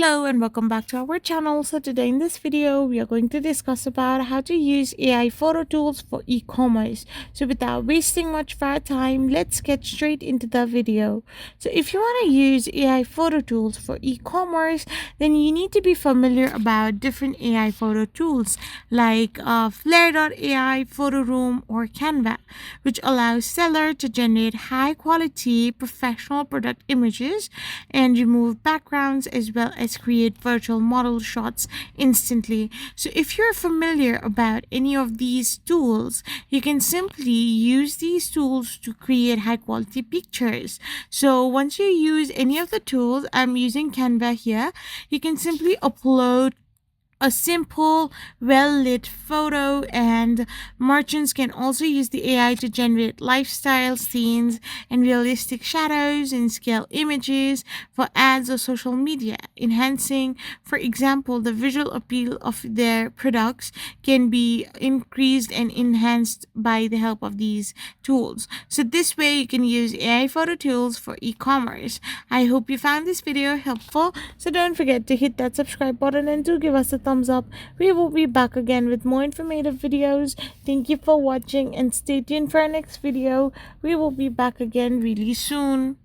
Hello and welcome back to our channel. So today in this video we are going to discuss about how to use AI photo tools for e-commerce. So without wasting much of our time, let's get straight into the video. So if you want to use AI photo tools for e-commerce, then you need to be familiar about different AI photo tools like Flare.ai, Photo Room, or Canva, which allows seller to generate high quality professional product images and remove backgrounds as well as create virtual model shots instantly. So if you're familiar about any of these tools, you can simply use these tools to create high quality pictures. So once you use any of the tools, I'm using Canva here, you can simply upload a simple, well lit photo, and merchants can also use the AI to generate lifestyle scenes and realistic shadows and scale images for ads or social media, enhancing, for example, the visual appeal of their products can be increased and enhanced by the help of these tools. So this way you can use AI photo tools for e-commerce. I hope you found this video helpful. So don't forget to hit that subscribe button and do give us a thumbs up. We will be back again with more informative videos. Thank you for watching and stay tuned for our next video. We will be back again really soon.